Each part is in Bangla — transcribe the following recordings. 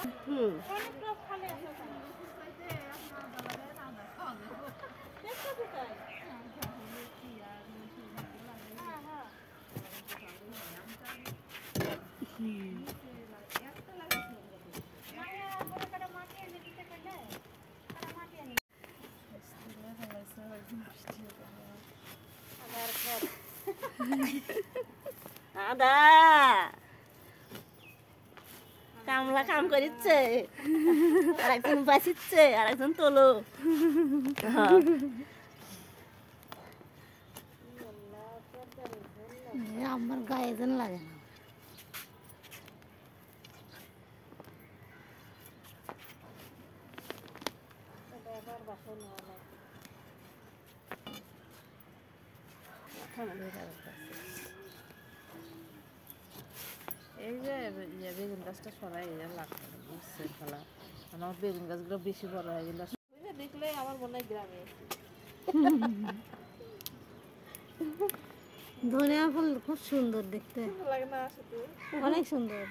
হুম আদা কামলা কাম করিচ্ছে আর একজন বাঁচিচ্ছে আর একজন তোলো আমার গায়ে যেন লাগে না। এই যে বেগুন গাছটা সরাই লাগবে বুঝছে খেলা আমার বেগুন গাছগুলো বেশি বড় হয়ে গেল দেখলে আমার মনে হয় গ্রামে ধনিয়া ফুল খুব সুন্দর দেখতে, লাগে না অনেক সুন্দর।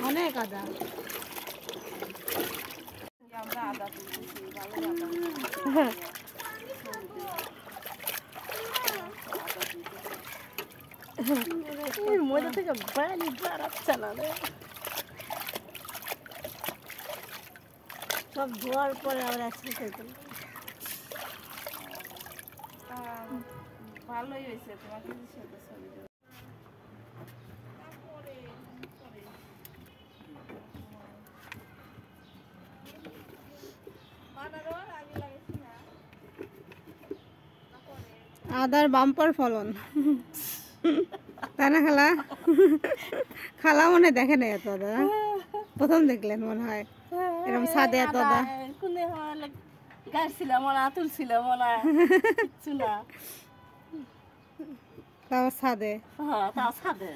অনেক আদা আমরা আদা তুলতেছি ভালো আদা মধ্যে থেকে বাড়ি বাড়াচ্ছে না রে সব ধোয়ার পরে আবার একসাথে ভালোই হয়েছে তোমাকে সাথে ছবি দেবো আদার বাম্পার ফলন, তাই না খালা? খালা মনে দেখে নাই এত আদা, প্রথম দেখলেন মনে হয় এরকম সাদে এত আদা। কোনে গাছছিলাম ওনা তুলছিলাম ওনা কিচ্ছু না তাও সাদে, হ্যাঁ তাও ছাদে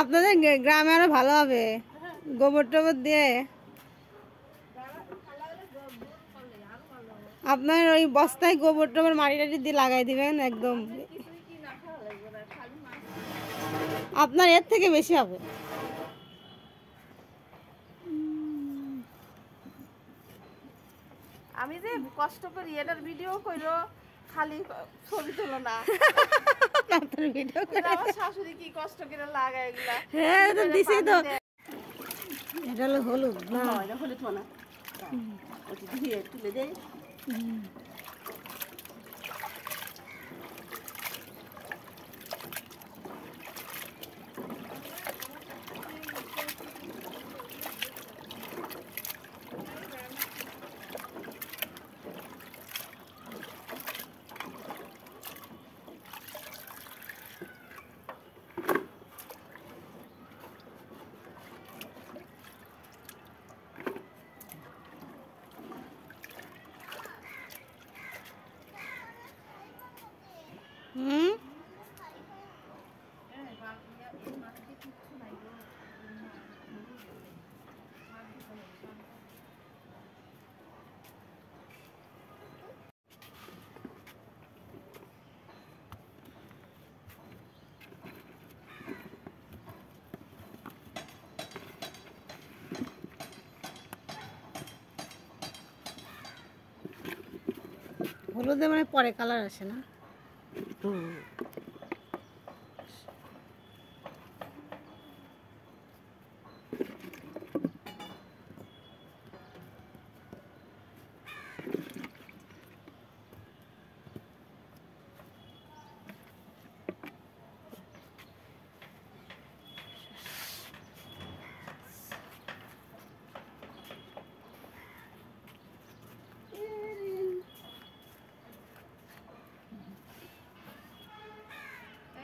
আপনাদের গ্রামে আরো ভালো হবে গোবর টোবর দিয়ে। আপনার ওই বস্তায় গোবর টোবর মাটি টাটি দিয়ে লাগাই দিবেন, একদম আপনার এর থেকে বেশি হবে। আমি যে কষ্ট করি এটার ভিডিও কইরো খালি ছবি তোলো না আপনার ভিডিও করে আমার শাশুড়ি কি কষ্ট করে লাগায় এগুলা হ্যাঁ তো দিছি তো। এটা হলো হলুদ না? এটা হলে তো না ওটি ধুয়ে তুলে দেয় হুম হলুদে মানে পরে কালার আসে না?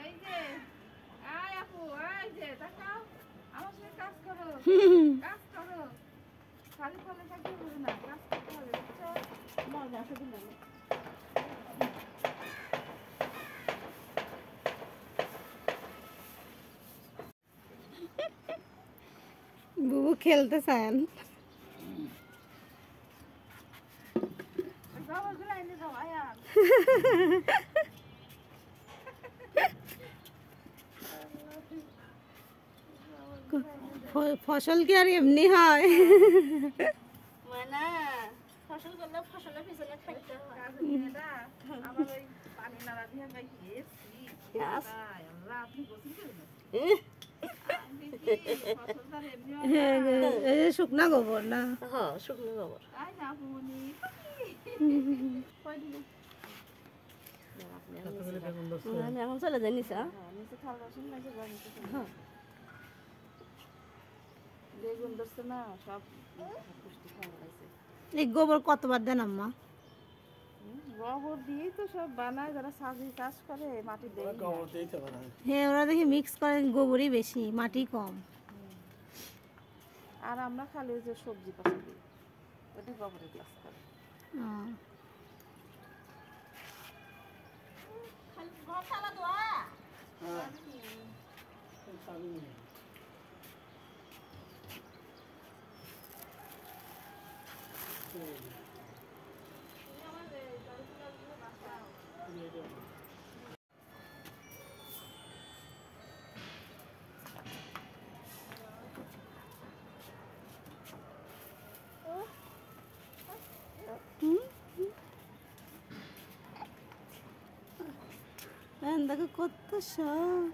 এই যে আয় আপু এই যে তাকাও আমার সাথে কাজ করো কাজ করো খালি ফলে থাকতে হবে না, কাজ করতে হবে, বুঝছো? মজা শুধু না বুবু খেলতে চান। গোবরগুলো এনে দাও, আয়া। ফসল কি আর এমনি হয়? মানে ফসল করলে ফসলের পিছনে খাইতে হয়। কাজের মেয়েটা, আমার ওই পানি নাড়া দিয়ে ভাই গেছি। আল্লাহ, আপনি গোসল করেন না? আমি কি ফসলটা এমনি হয় না? এই যে শুকনা গোবর না? হ্যাঁ শুকনো গোবর। তাই না, আপুমনি? কয় দিলে? আমি এখন চলে যাই নিচে। হ্যাঁ, নিচে থাল বাসন মাঝে বা নিচে চলে যাও। বেগুন ধরছে না, সব পুষ্টি খাওয়া গেছে। এই গোবর কতবার দেন আম্মা? গোবর দিয়েই তো সব বানায়, যারা সাজি চাষ করে মাটি দেয় না। হ্যাঁ, ওরা দেখি মিক্স করে গোবরই বেশি, মাটি কম। আর আমরা খালি ওই যে সবজি পাতা দিই, ওটা গোবরের ক্লাস করে। আহ, দেখো কত সব।